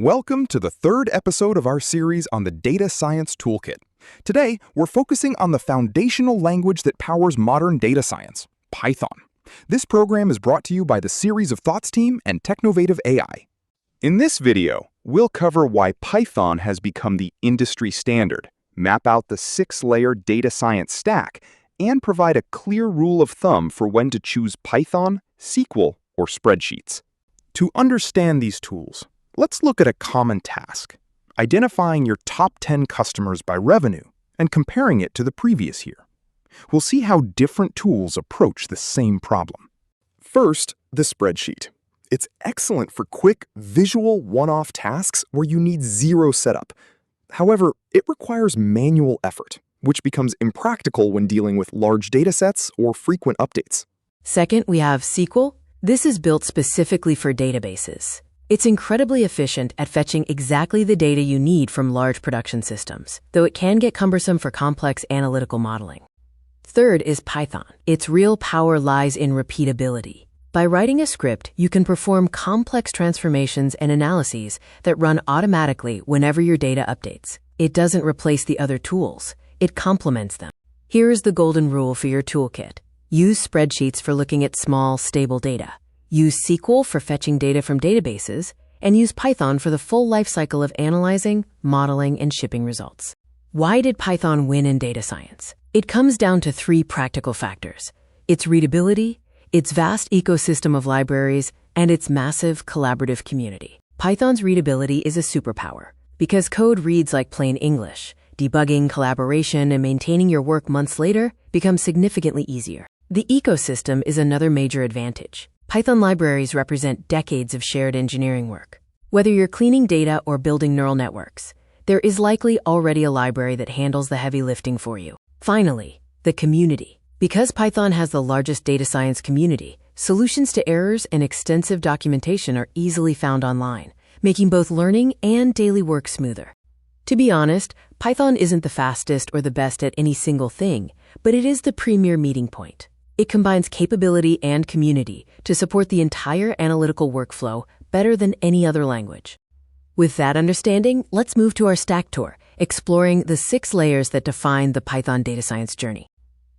Welcome to the third episode of our series on the Data Science Toolkit. Today, we're focusing on the foundational language that powers modern data science, Python. This program is brought to you by the Series of Thoughts team and Technovative AI. In this video, we'll cover why Python has become the industry standard, map out the 6-layer data science stack, and provide a clear rule of thumb for when to choose Python, SQL, or spreadsheets. To understand these tools, let's look at a common task, identifying your top 10 customers by revenue and comparing it to the previous year. We'll see how different tools approach the same problem. First, the spreadsheet. It's excellent for quick, visual, one-off tasks where you need zero setup. However, it requires manual effort, which becomes impractical when dealing with large datasets or frequent updates. Second, we have SQL. This is built specifically for databases. It's incredibly efficient at fetching exactly the data you need from large production systems, though it can get cumbersome for complex analytical modeling. Third is Python. Its real power lies in repeatability. By writing a script, you can perform complex transformations and analyses that run automatically whenever your data updates. It doesn't replace the other tools. It complements them. Here is the golden rule for your toolkit. Use spreadsheets for looking at small, stable data. Use SQL for fetching data from databases, and use Python for the full lifecycle of analyzing, modeling, and shipping results. Why did Python win in data science? It comes down to 3 practical factors: its readability, its vast ecosystem of libraries, and its massive collaborative community. Python's readability is a superpower. Because code reads like plain English, debugging, collaboration, and maintaining your work months later becomes significantly easier. The ecosystem is another major advantage. Python libraries represent decades of shared engineering work. Whether you're cleaning data or building neural networks, there is likely already a library that handles the heavy lifting for you. Finally, the community. Because Python has the largest data science community, solutions to errors and extensive documentation are easily found online, making both learning and daily work smoother. To be honest, Python isn't the fastest or the best at any single thing, but it is the premier meeting point. It combines capability and community to support the entire analytical workflow better than any other language. With that understanding, let's move to our stack tour, exploring the 6 layers that define the Python data science journey.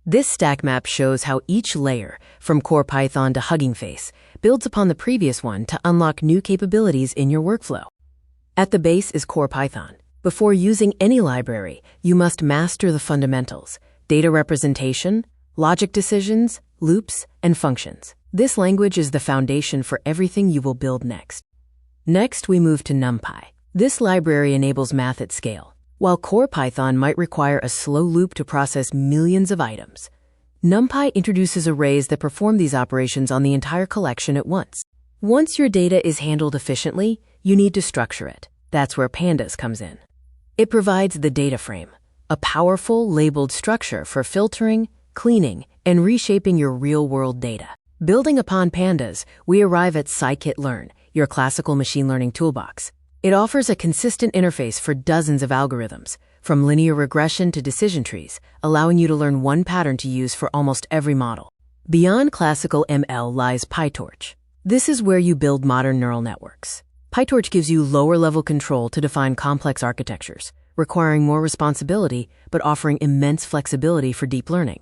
This stack map shows how each layer, from core Python to Hugging Face, builds upon the previous one to unlock new capabilities in your workflow. At the base is core Python. Before using any library, you must master the fundamentals: data representation, logic decisions, loops, and functions. This language is the foundation for everything you will build next. Next, we move to NumPy. This library enables math at scale. While core Python might require a slow loop to process millions of items, NumPy introduces arrays that perform these operations on the entire collection at once. Once your data is handled efficiently, you need to structure it. That's where Pandas comes in. It provides the data frame, a powerful labeled structure for filtering, cleaning, and reshaping your real-world data. Building upon Pandas, we arrive at scikit-learn, your classical machine learning toolbox. It offers a consistent interface for dozens of algorithms, from linear regression to decision trees, allowing you to learn one pattern to use for almost every model. Beyond classical ML lies PyTorch. This is where you build modern neural networks. PyTorch gives you lower-level control to define complex architectures, requiring more responsibility but offering immense flexibility for deep learning.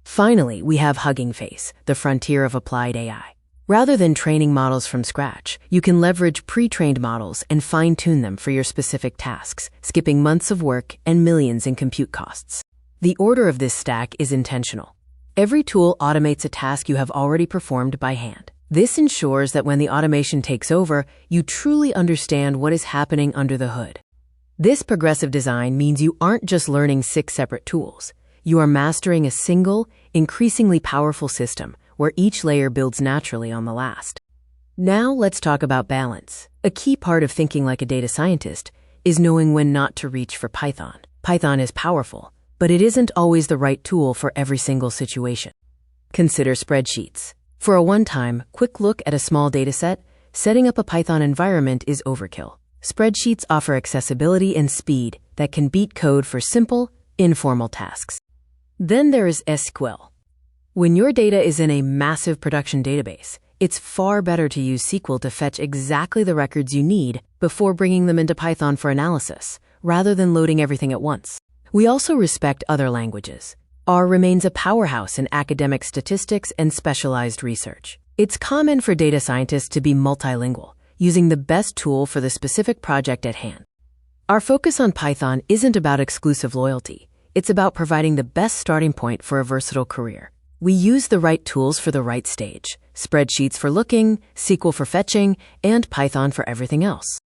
Finally, we have Hugging Face, the frontier of applied AI. Rather than training models from scratch, you can leverage pre-trained models and fine-tune them for your specific tasks, skipping months of work and millions in compute costs. The order of this stack is intentional. Every tool automates a task you have already performed by hand. This ensures that when the automation takes over, you truly understand what is happening under the hood. This progressive design means you aren't just learning 6 separate tools. You are mastering a single, increasingly powerful system where each layer builds naturally on the last. Now let's talk about balance. A key part of thinking like a data scientist is knowing when not to reach for Python. Python is powerful, but it isn't always the right tool for every single situation. Consider spreadsheets. For a one-time, quick look at a small dataset, setting up a Python environment is overkill. Spreadsheets offer accessibility and speed that can beat code for simple, informal tasks. Then there is SQL. When your data is in a massive production database, It's far better to use SQL to fetch exactly the records you need before bringing them into Python for analysis, rather than loading everything at once. We also respect other languages. R remains a powerhouse in academic statistics and specialized research. It's common for data scientists to be multilingual, using the best tool for the specific project at hand. Our focus on Python isn't about exclusive loyalty. It's about providing the best starting point for a versatile career. We use the right tools for the right stage: spreadsheets for looking, SQL for fetching, and Python for everything else.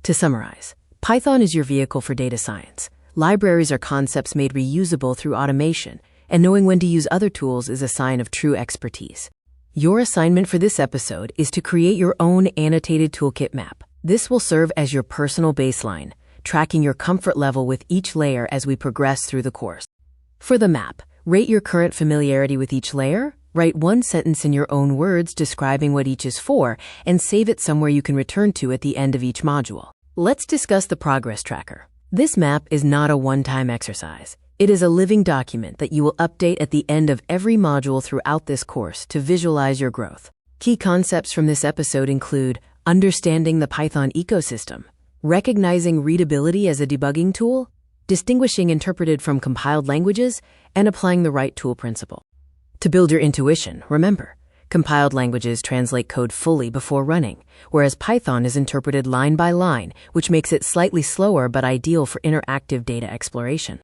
To summarize, Python is your vehicle for data science. Libraries are concepts made reusable through automation, and knowing when to use other tools is a sign of true expertise. Your assignment for this episode is to create your own annotated toolkit map. This will serve as your personal baseline, tracking your comfort level with each layer as we progress through the course. For the map, rate your current familiarity with each layer, write one sentence in your own words describing what each is for, and save it somewhere you can return to at the end of each module. Let's discuss the progress tracker. This map is not a one-time exercise. It is a living document that you will update at the end of every module throughout this course to visualize your growth. Key concepts from this episode include understanding the Python ecosystem, recognizing readability as a debugging tool, distinguishing interpreted from compiled languages, and applying the right tool principle. To build your intuition, remember, compiled languages translate code fully before running, whereas Python is interpreted line by line, which makes it slightly slower but ideal for interactive data exploration.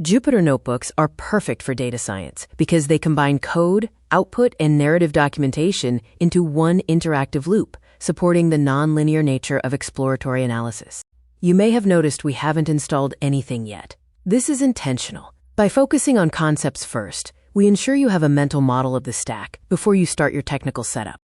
Jupyter notebooks are perfect for data science because they combine code, output, and narrative documentation into one interactive loop, supporting the nonlinear nature of exploratory analysis. You may have noticed we haven't installed anything yet. This is intentional. By focusing on concepts first, we ensure you have a mental model of the stack before you start your technical setup.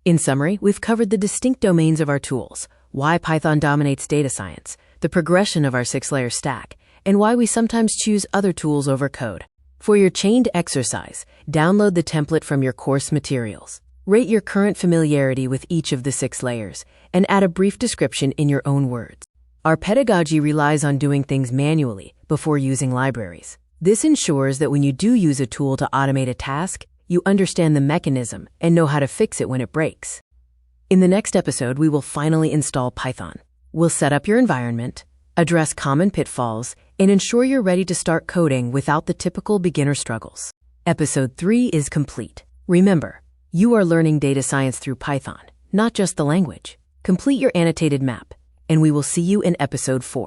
In summary, we've covered the distinct domains of our tools, why Python dominates data science, the progression of our 6-layer stack, and why we sometimes choose other tools over code. For your chained exercise, download the template from your course materials. Rate your current familiarity with each of the 6 layers, and add a brief description in your own words. Our pedagogy relies on doing things manually before using libraries. This ensures that when you do use a tool to automate a task, you understand the mechanism and know how to fix it when it breaks. In the next episode, we will finally install Python. We'll set up your environment, address common pitfalls, and ensure you're ready to start coding without the typical beginner struggles. Episode 3 is complete. Remember, you are learning data science through Python, not just the language. Complete your annotated map, and we will see you in episode 4.